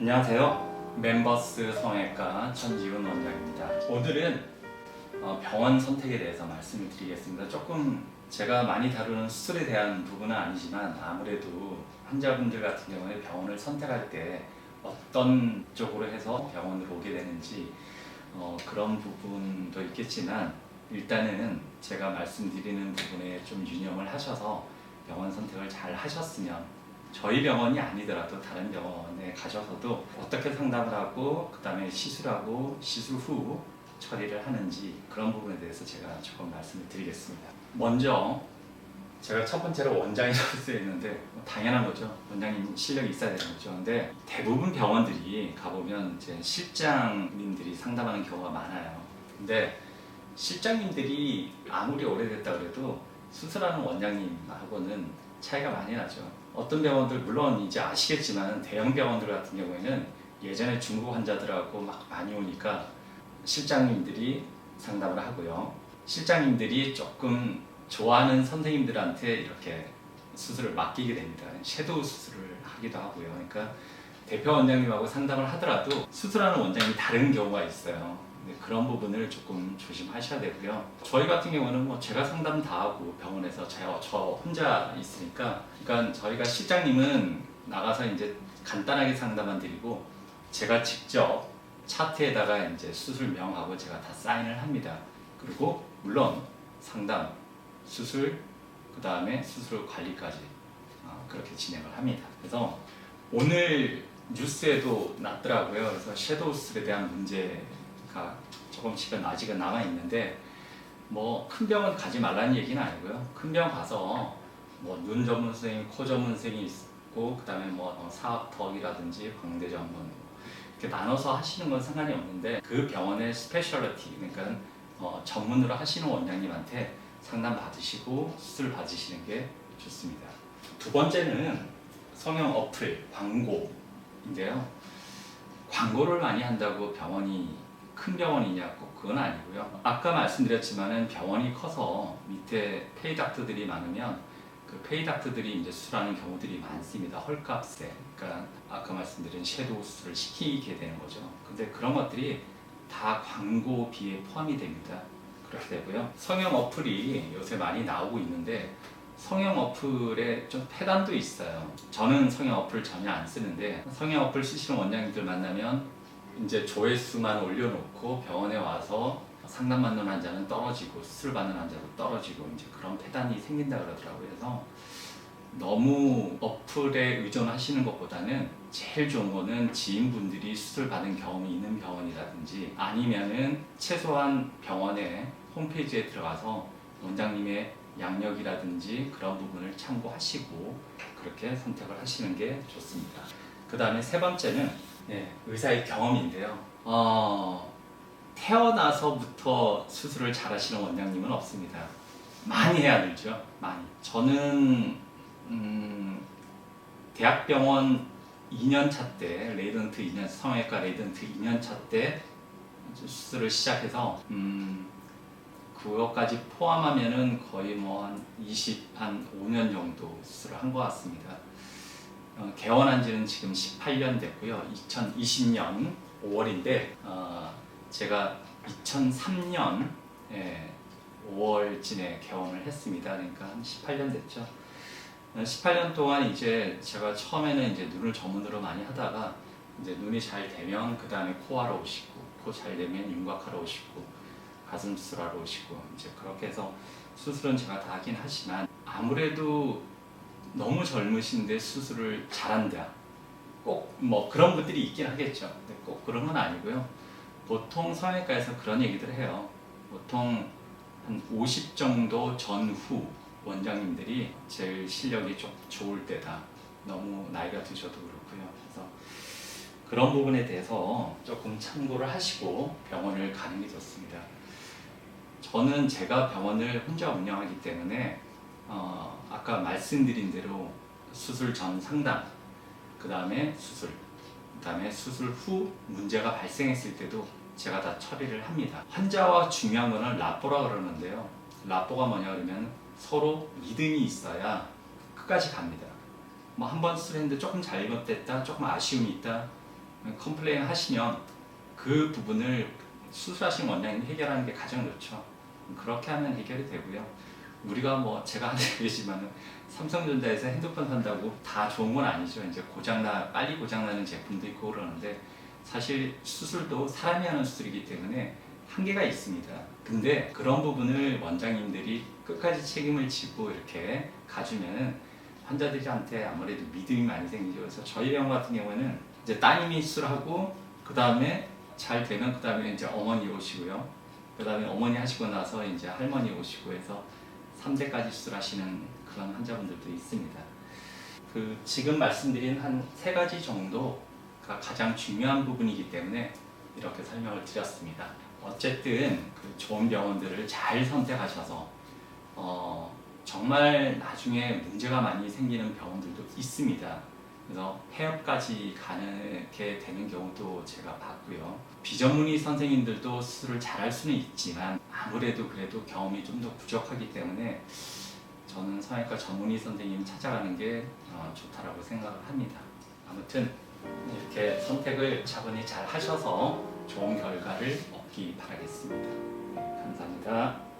안녕하세요. 멤버스 성형외과 전지훈 원장입니다. 오늘은 병원 선택에 대해서 말씀을 드리겠습니다. 조금 제가 많이 다루는 수술에 대한 부분은 아니지만 아무래도 환자분들 같은 경우에 병원을 선택할 때 어떤 쪽으로 해서 병원으로 오게 되는지 그런 부분도 있겠지만 일단은 제가 말씀드리는 부분에 좀 유념을 하셔서 병원 선택을 잘 하셨으면 저희 병원이 아니더라도 다른 병원에 가셔서도 어떻게 상담을 하고 그 다음에 시술하고 시술 후 처리를 하는지 그런 부분에 대해서 제가 조금 말씀을 드리겠습니다. 먼저 제가 첫 번째로 원장이라고 쓰여있는데 당연한 거죠. 원장님 실력이 있어야 되는 거죠. 근데 대부분 병원들이 가보면 이제 실장님들이 상담하는 경우가 많아요. 근데 실장님들이 아무리 오래됐다 그래도 수술하는 원장님하고는 차이가 많이 나죠. 어떤 병원들 물론 이제 아시겠지만 대형 병원들 같은 경우에는 예전에 중국 환자들하고 막 많이 오니까 실장님들이 상담을 하고요. 실장님들이 조금 좋아하는 선생님들한테 이렇게 수술을 맡기게 됩니다. 섀도우 수술을 하기도 하고요. 그러니까 대표 원장님하고 상담을 하더라도 수술하는 원장이 다른 경우가 있어요. 그런 부분을 조금 조심하셔야 되고요. 저희 같은 경우는 뭐 제가 상담 다 하고 병원에서 저 혼자 있으니까, 그러니까 저희가 실장님은 나가서 이제 간단하게 상담만 드리고 제가 직접 차트에다가 이제 수술명하고 제가 다 사인을 합니다. 그리고 물론 상담, 수술, 그 다음에 수술 관리까지 그렇게 진행을 합니다. 그래서 오늘 뉴스에도 났더라고요. 그래서 섀도우 수술에 대한 문제가 조금씩은 아직은 남아 있는데 뭐 큰 병원 가지 말라는 얘기는 아니고요. 큰 병 가서 뭐 눈 전문 선생님, 코 전문 선생님이 있고 그 다음에 뭐 사업턱이라든지 광대 전문 이렇게 나눠서 하시는 건 상관이 없는데 그 병원의 스페셜리티, 그러니까 전문으로 하시는 원장님한테 상담 받으시고 수술 받으시는 게 좋습니다. 두 번째는 성형 어플, 광고인데요. 광고를 많이 한다고 병원이 큰 병원이냐 꼭 그건 아니고요. 아까 말씀드렸지만은 병원이 커서 밑에 페이닥터들이 많으면 그 페이닥터들이 이제 수술하는 경우들이 많습니다. 헐값에. 그러니까 아까 말씀드린 섀도우 수술을 시키게 되는 거죠. 근데 그런 것들이 다 광고비에 포함이 됩니다. 그렇게 되고요. 성형 어플이 요새 많이 나오고 있는데 성형 어플에 좀 폐단도 있어요. 저는 성형 어플 전혀 안 쓰는데 성형 어플 쓰시는 원장님들 만나면 이제 조회수만 올려놓고 병원에 와서 상담받는 환자는 떨어지고 수술 받는 환자도 떨어지고 이제 그런 폐단이 생긴다 그러더라고요. 그래서 너무 어플에 의존하시는 것보다는 제일 좋은 거는 지인분들이 수술 받은 경험이 있는 병원이라든지 아니면은 최소한 병원의 홈페이지에 들어가서 원장님의 양력이라든지 그런 부분을 참고하시고 그렇게 선택을 하시는 게 좋습니다. 그 다음에 세 번째는 의사의 경험인데요. 태어나서부터 수술을 잘 하시는 원장님은 없습니다. 많이 해야 되죠. 많이. 저는 대학병원 2년차 때 레이던트 2년 성형외과 레이던트 2년차 때 수술을 시작해서 그것까지 포함하면은 거의 뭐 한 5년 정도 수술을 한 것 같습니다. 개원한 지는 지금 18년 됐고요. 2020년 5월인데 제가 2003년 5월쯤에 개원을 했습니다. 그러니까 한 18년 됐죠. 18년 동안 이제 제가 처음에는 이제 눈을 전문으로 많이 하다가 이제 눈이 잘 되면 그 다음에 코하러 오시고 코 잘 되면 윤곽하러 오시고 가슴 수술하러 오시고 이제 그렇게 해서 수술은 제가 다 하긴 하지만 아무래도 너무 젊으신데 수술을 잘한다. 꼭 뭐 그런 분들이 있긴 하겠죠. 근데 꼭 그런 건 아니고요. 보통 성형외과에서 그런 얘기들 해요. 보통 한 50 정도 전후 원장님들이 제일 실력이 좀 좋을 때다. 너무 나이가 드셔도 그렇고요. 그래서 그런 부분에 대해서 조금 참고를 하시고 병원을 가는 게 좋습니다. 저는 제가 병원을 혼자 운영하기 때문에 아까 말씀드린 대로 수술 전 상담, 그 다음에 수술, 그 다음에 수술 후 문제가 발생했을 때도 제가 다 처리를 합니다. 환자와 중요한 거는 라뽀라 그러는데요. 라뽀가 뭐냐 그러면 서로 믿음이 있어야 끝까지 갑니다. 뭐 한 번 수술했는데 조금 잘못됐다, 조금 아쉬움이 있다, 컴플레인 하시면 그 부분을 수술하신 원장님이 해결하는 게 가장 좋죠. 그렇게 하면 해결이 되고요. 우리가 뭐 제가 하는 얘기지만 삼성전자에서 핸드폰 산다고 다 좋은 건 아니죠. 이제 빨리 고장나는 제품도 있고 그러는데 사실 수술도 사람이 하는 수술이기 때문에 한계가 있습니다. 근데 그런 부분을 원장님들이 끝까지 책임을 지고 이렇게 가주면은 환자들한테 아무래도 믿음이 많이 생기죠. 그래서 저희 병원 같은 경우에는 이제 따님이 수술하고 그 다음에 잘 되면 그 다음에 이제 어머니 오시고요. 그 다음에 어머니 하시고 나서 이제 할머니 오시고 해서 3대까지 수술하시는 그런 환자분들도 있습니다. 그 지금 말씀드린 한 3가지 정도가 가장 중요한 부분이기 때문에 이렇게 설명을 드렸습니다. 어쨌든 그 좋은 병원들을 잘 선택하셔서 정말 나중에 문제가 많이 생기는 병원들도 있습니다. 그래서 폐업까지 가게 되는 경우도 제가 봤고요. 비전문의 선생님들도 수술을 잘할 수는 있지만 아무래도 그래도 경험이 좀 더 부족하기 때문에 저는 성형외과 전문의 선생님 찾아가는 게 좋다라고 생각을 합니다. 아무튼 이렇게 선택을 차분히 잘 하셔서 좋은 결과를 얻기 바라겠습니다. 네, 감사합니다.